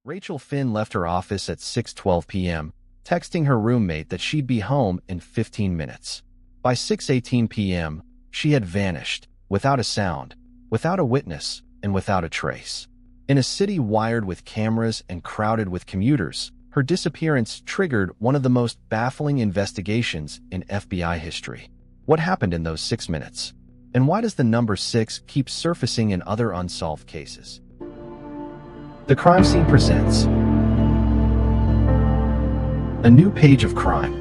Rachel Finn left her office at 6:12 p.m., texting her roommate that she'd be home in 15 minutes. By 6:18 p.m., she had vanished, without a sound, without a witness, and without a trace. In a city wired with cameras and crowded with commuters, her disappearance triggered one of the most baffling investigations in FBI history. What happened in those 6 minutes? And why does the number 6 keep surfacing in other unsolved cases? The Crime Scene presents a new page of crime,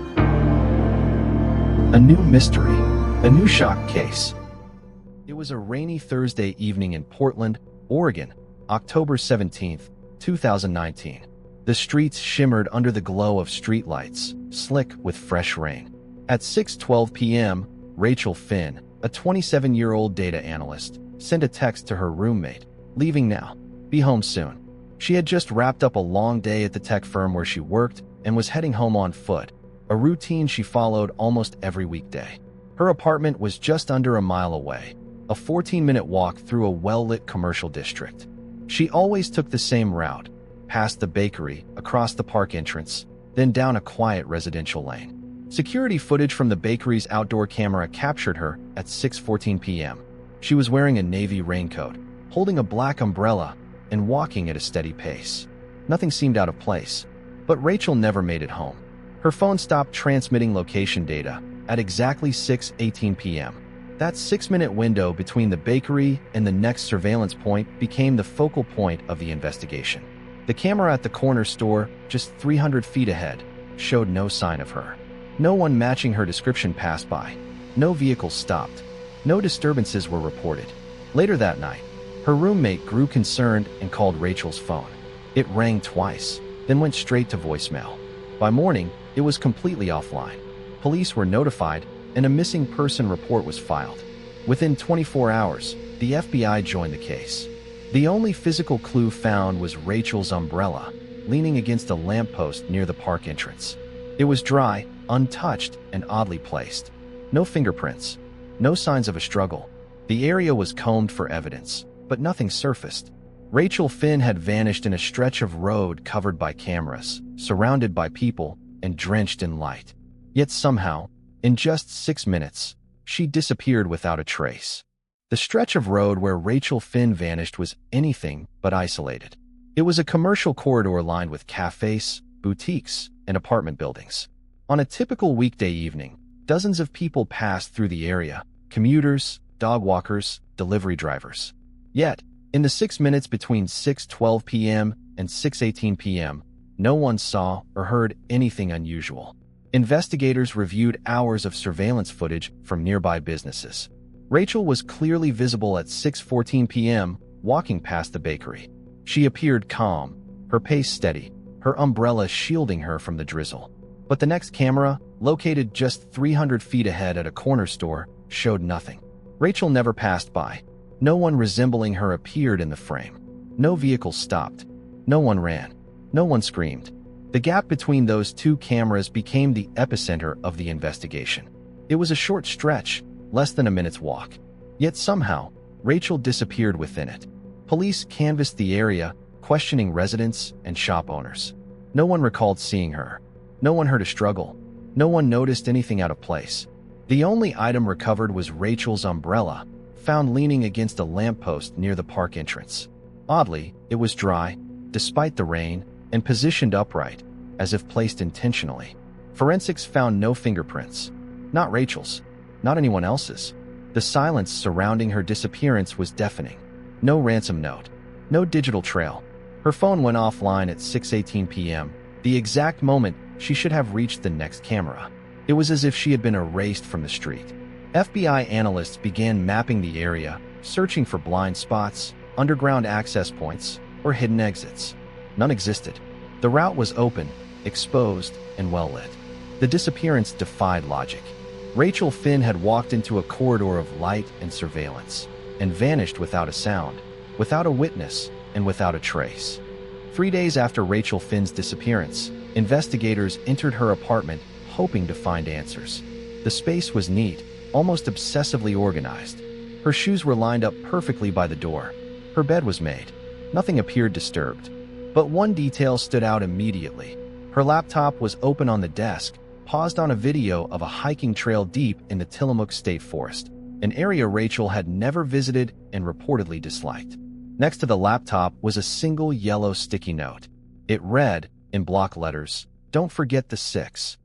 a new mystery, a new shock case. It was a rainy Thursday evening in Portland, Oregon, October 17, 2019. The streets shimmered under the glow of streetlights, slick with fresh rain. At 6:12 p.m., Rachel Finn, a 27-year-old data analyst, sent a text to her roommate, "Leaving now. Be home soon." She had just wrapped up a long day at the tech firm where she worked and was heading home on foot, a routine she followed almost every weekday. Her apartment was just under a mile away, a 14-minute walk through a well-lit commercial district. She always took the same route, past the bakery, across the park entrance, then down a quiet residential lane. Security footage from the bakery's outdoor camera captured her at 6:14 p.m. She was wearing a navy raincoat, holding a black umbrella, and walking at a steady pace. Nothing seemed out of place, but Rachel never made it home. Her phone stopped transmitting location data at exactly 6:18 p.m. That 6-minute window between the bakery and the next surveillance point became the focal point of the investigation. The camera at the corner store, just 300 feet ahead, showed no sign of her. No one matching her description passed by. No vehicles stopped. No disturbances were reported. Later that night, her roommate grew concerned and called Rachel's phone. It rang twice, then went straight to voicemail. By morning, it was completely offline. Police were notified, and a missing person report was filed. Within 24 hours, the FBI joined the case. The only physical clue found was Rachel's umbrella, leaning against a lamppost near the park entrance. It was dry, untouched, and oddly placed. No fingerprints, no signs of a struggle. The area was combed for evidence, but nothing surfaced. Rachel Finn had vanished in a stretch of road covered by cameras, surrounded by people, and drenched in light. Yet somehow, in just 6 minutes, she disappeared without a trace. The stretch of road where Rachel Finn vanished was anything but isolated. It was a commercial corridor lined with cafes, boutiques, and apartment buildings. On a typical weekday evening, dozens of people passed through the area: commuters, dog walkers, delivery drivers. Yet, in the 6 minutes between 6:12 p.m. and 6:18 p.m., no one saw or heard anything unusual. Investigators reviewed hours of surveillance footage from nearby businesses. Rachel was clearly visible at 6:14 p.m., walking past the bakery. She appeared calm, her pace steady, her umbrella shielding her from the drizzle. But the next camera, located just 300 feet ahead at a corner store, showed nothing. Rachel never passed by. No one resembling her appeared in the frame. No vehicle stopped. No one ran. No one screamed. The gap between those two cameras became the epicenter of the investigation. It was a short stretch, less than a minute's walk. Yet somehow, Rachel disappeared within it. Police canvassed the area, questioning residents and shop owners. No one recalled seeing her. No one heard a struggle. No one noticed anything out of place. The only item recovered was Rachel's umbrella, found leaning against a lamppost near the park entrance. Oddly, it was dry, despite the rain, and positioned upright, as if placed intentionally. Forensics found no fingerprints. Not Rachel's. Not anyone else's. The silence surrounding her disappearance was deafening. No ransom note. No digital trail. Her phone went offline at 6:18 p.m., the exact moment she should have reached the next camera. It was as if she had been erased from the street. FBI analysts began mapping the area, searching for blind spots, underground access points, or hidden exits. None existed. The route was open, exposed, and well-lit. The disappearance defied logic. Rachel Finn had walked into a corridor of light and surveillance, and vanished without a sound, without a witness, and without a trace. 3 days after Rachel Finn's disappearance, investigators entered her apartment hoping to find answers. The space was neat, almost obsessively organized. Her shoes were lined up perfectly by the door. Her bed was made. Nothing appeared disturbed. But one detail stood out immediately. Her laptop was open on the desk, paused on a video of a hiking trail deep in the Tillamook State Forest, an area Rachel had never visited and reportedly disliked. Next to the laptop was a single yellow sticky note. It read, in block letters, "Don't forget the 6."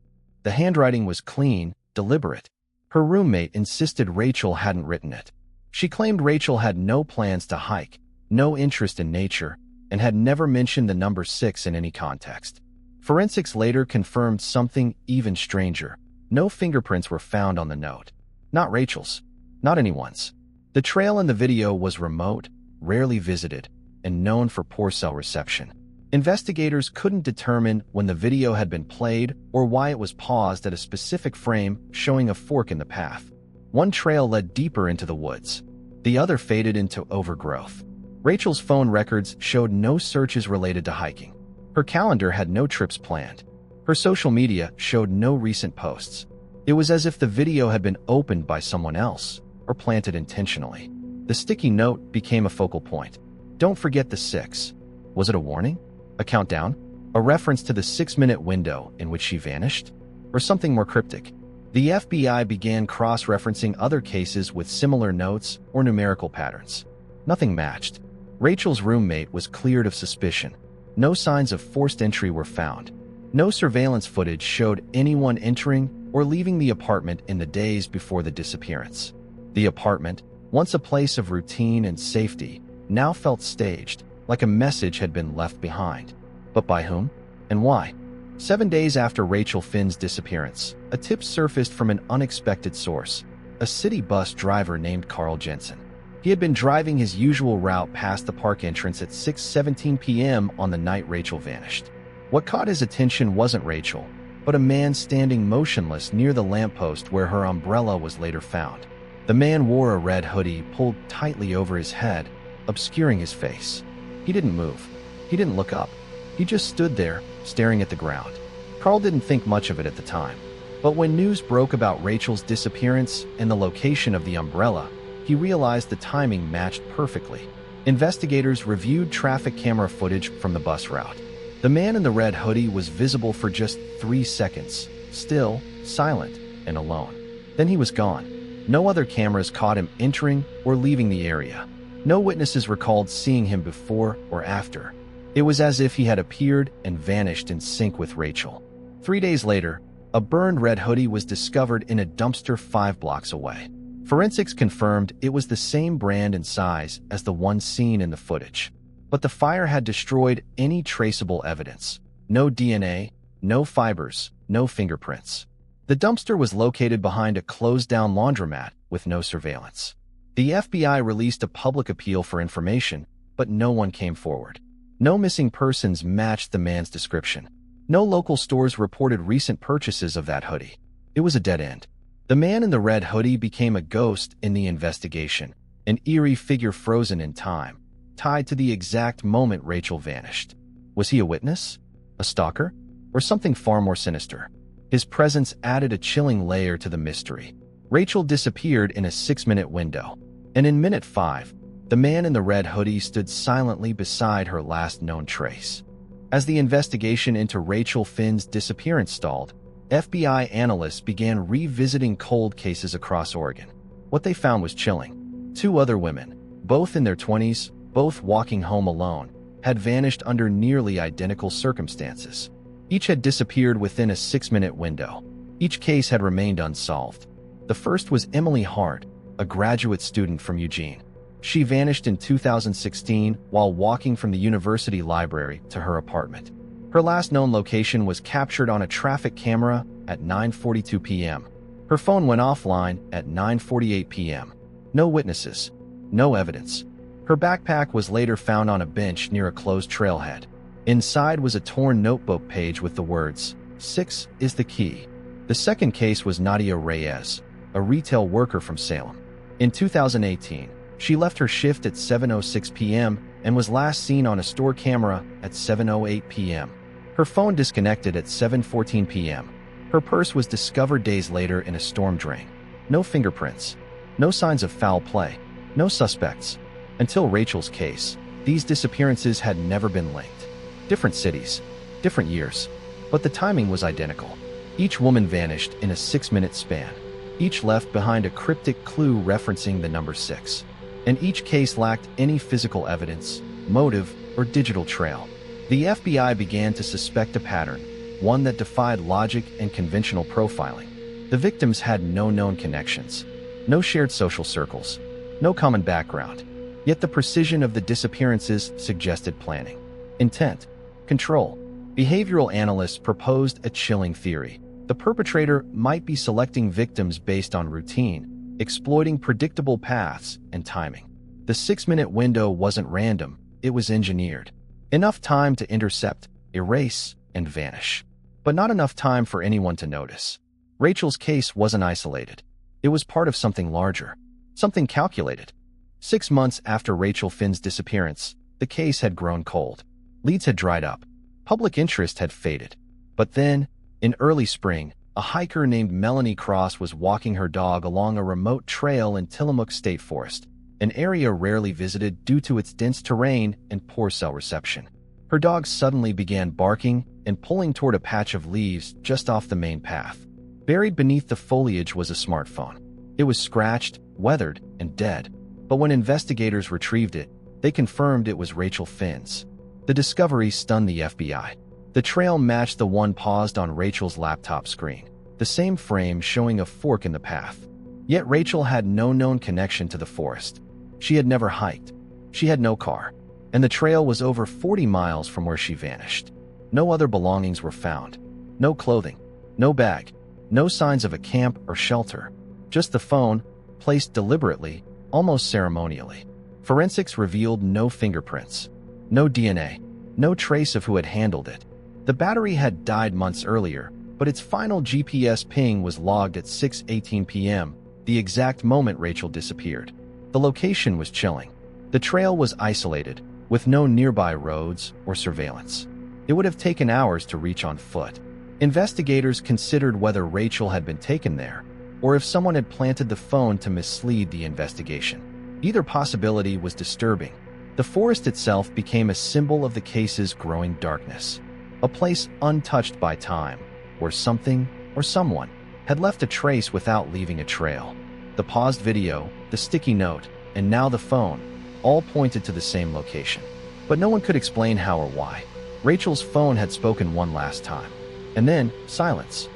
The handwriting was clean, deliberate. Her roommate insisted Rachel hadn't written it. She claimed Rachel had no plans to hike, no interest in nature, and had never mentioned the number 6 in any context. Forensics later confirmed something even stranger. No fingerprints were found on the note. Not Rachel's. Not anyone's. The trail in the video was remote, rarely visited, and known for poor cell reception. Investigators couldn't determine when the video had been played or why it was paused at a specific frame showing a fork in the path. One trail led deeper into the woods. The other faded into overgrowth. Rachel's phone records showed no searches related to hiking. Her calendar had no trips planned. Her social media showed no recent posts. It was as if the video had been opened by someone else or planted intentionally. The sticky note became a focal point. Don't forget the 6. Was it a warning? A countdown? A reference to the 6-minute window in which she vanished? Or something more cryptic? The FBI began cross-referencing other cases with similar notes or numerical patterns. Nothing matched. Rachel's roommate was cleared of suspicion. No signs of forced entry were found. No surveillance footage showed anyone entering or leaving the apartment in the days before the disappearance. The apartment, once a place of routine and safety, now felt staged, like a message had been left behind. But by whom? And why? 7 days after Rachel Finn's disappearance, a tip surfaced from an unexpected source, a city bus driver named Carl Jensen. He had been driving his usual route past the park entrance at 6:17 p.m. on the night Rachel vanished. What caught his attention wasn't Rachel, but a man standing motionless near the lamppost where her umbrella was later found. The man wore a red hoodie pulled tightly over his head, obscuring his face. He didn't move. He didn't look up. He just stood there, staring at the ground. Carl didn't think much of it at the time. But when news broke about Rachel's disappearance and the location of the umbrella, he realized the timing matched perfectly. Investigators reviewed traffic camera footage from the bus route. The man in the red hoodie was visible for just 3 seconds, still, silent, and alone. Then he was gone. No other cameras caught him entering or leaving the area. No witnesses recalled seeing him before or after. It was as if he had appeared and vanished in sync with Rachel. 3 days later, a burned red hoodie was discovered in a dumpster 5 blocks away. Forensics confirmed it was the same brand and size as the one seen in the footage. But the fire had destroyed any traceable evidence. No DNA, no fibers, no fingerprints. The dumpster was located behind a closed-down laundromat with no surveillance. The FBI released a public appeal for information, but no one came forward. No missing persons matched the man's description. No local stores reported recent purchases of that hoodie. It was a dead end. The man in the red hoodie became a ghost in the investigation, an eerie figure frozen in time, tied to the exact moment Rachel vanished. Was he a witness? A stalker? Or something far more sinister? His presence added a chilling layer to the mystery. Rachel disappeared in a 6-minute window, and in minute 5, the man in the red hoodie stood silently beside her last known trace. As the investigation into Rachel Finn's disappearance stalled, FBI analysts began revisiting cold cases across Oregon. What they found was chilling. 2 other women, both in their 20s, both walking home alone, had vanished under nearly identical circumstances. Each had disappeared within a 6-minute window. Each case had remained unsolved. The first was Emily Hart, a graduate student from Eugene. She vanished in 2016 while walking from the university library to her apartment. Her last known location was captured on a traffic camera at 9:42 p.m. Her phone went offline at 9:48 p.m. No witnesses, no evidence. Her backpack was later found on a bench near a closed trailhead. Inside was a torn notebook page with the words, "6 is the key." The second case was Nadia Reyes, a retail worker from Salem. In 2018, she left her shift at 7:06 p.m. and was last seen on a store camera at 7:08 p.m. Her phone disconnected at 7:14 p.m. Her purse was discovered days later in a storm drain. No fingerprints, no signs of foul play, no suspects. Until Rachel's case, these disappearances had never been linked. Different cities, different years, but the timing was identical. Each woman vanished in a 6-minute span. Each left behind a cryptic clue referencing the number 6. And each case lacked any physical evidence, motive, or digital trail. The FBI began to suspect a pattern, one that defied logic and conventional profiling. The victims had no known connections, no shared social circles, no common background. Yet the precision of the disappearances suggested planning, intent, control. Behavioral analysts proposed a chilling theory. The perpetrator might be selecting victims based on routine, exploiting predictable paths and timing. The 6-minute window wasn't random, it was engineered. Enough time to intercept, erase, and vanish. But not enough time for anyone to notice. Rachel's case wasn't isolated. It was part of something larger, something calculated. 6 months after Rachel Finn's disappearance, the case had grown cold. Leads had dried up. Public interest had faded. But then, in early spring, a hiker named Melanie Cross was walking her dog along a remote trail in Tillamook State Forest, an area rarely visited due to its dense terrain and poor cell reception. Her dog suddenly began barking and pulling toward a patch of leaves just off the main path. Buried beneath the foliage was a smartphone. It was scratched, weathered, and dead. But when investigators retrieved it, they confirmed it was Rachel Finn's. The discovery stunned the FBI. The trail matched the one paused on Rachel's laptop screen, the same frame showing a fork in the path. Yet Rachel had no known connection to the forest. She had never hiked. She had no car. And the trail was over 40 miles from where she vanished. No other belongings were found. No clothing. No bag. No signs of a camp or shelter. Just the phone, placed deliberately, almost ceremonially. Forensics revealed no fingerprints. No DNA. No trace of who had handled it. The battery had died months earlier, but its final GPS ping was logged at 6:18 p.m., the exact moment Rachel disappeared. The location was chilling. The trail was isolated, with no nearby roads or surveillance. It would have taken hours to reach on foot. Investigators considered whether Rachel had been taken there, or if someone had planted the phone to mislead the investigation. Either possibility was disturbing. The forest itself became a symbol of the case's growing darkness. A place untouched by time, where something or someone had left a trace without leaving a trail. The paused video, the sticky note, and now the phone, all pointed to the same location. But no one could explain how or why. Rachel's phone had spoken one last time. And then, silence.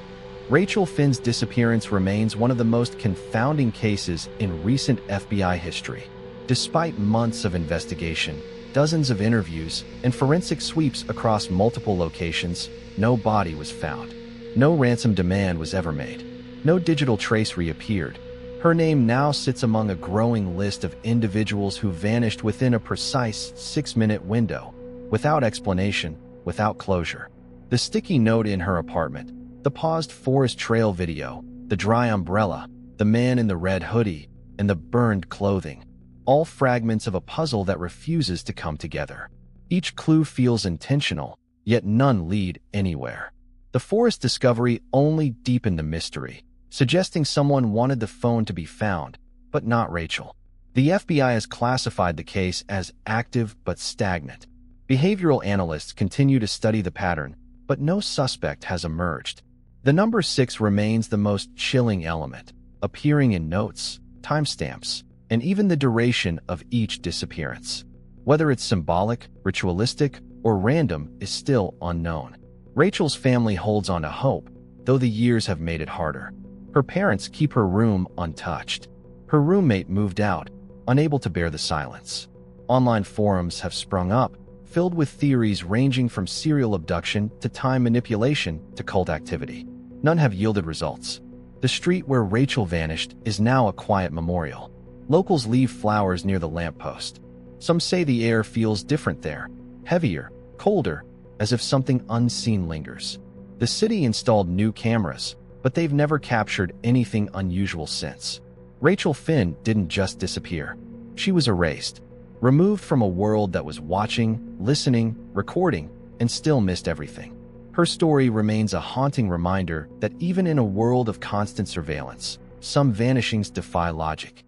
Rachel Finn's disappearance remains one of the most confounding cases in recent FBI history. Despite months of investigation, dozens of interviews, and forensic sweeps across multiple locations, no body was found. No ransom demand was ever made. No digital trace reappeared. Her name now sits among a growing list of individuals who vanished within a precise 6-minute window, without explanation, without closure. The sticky note in her apartment, the paused forest trail video, the dry umbrella, the man in the red hoodie, and the burned clothing. All fragments of a puzzle that refuses to come together. Each clue feels intentional, yet none lead anywhere. The forest discovery only deepened the mystery, suggesting someone wanted the phone to be found, but not Rachel. The FBI has classified the case as active but stagnant. Behavioral analysts continue to study the pattern, but no suspect has emerged. The number 6 remains the most chilling element, appearing in notes, timestamps, and even the duration of each disappearance. Whether it's symbolic, ritualistic, or random is still unknown. Rachel's family holds on to hope, though the years have made it harder. Her parents keep her room untouched. Her roommate moved out, unable to bear the silence. Online forums have sprung up, filled with theories ranging from serial abduction to time manipulation to cult activity. None have yielded results. The street where Rachel vanished is now a quiet memorial. Locals leave flowers near the lamppost. Some say the air feels different there, heavier, colder, as if something unseen lingers. The city installed new cameras, but they've never captured anything unusual since. Rachel Finn didn't just disappear. She was erased, removed from a world that was watching, listening, recording, and still missed everything. Her story remains a haunting reminder that even in a world of constant surveillance, some vanishings defy logic.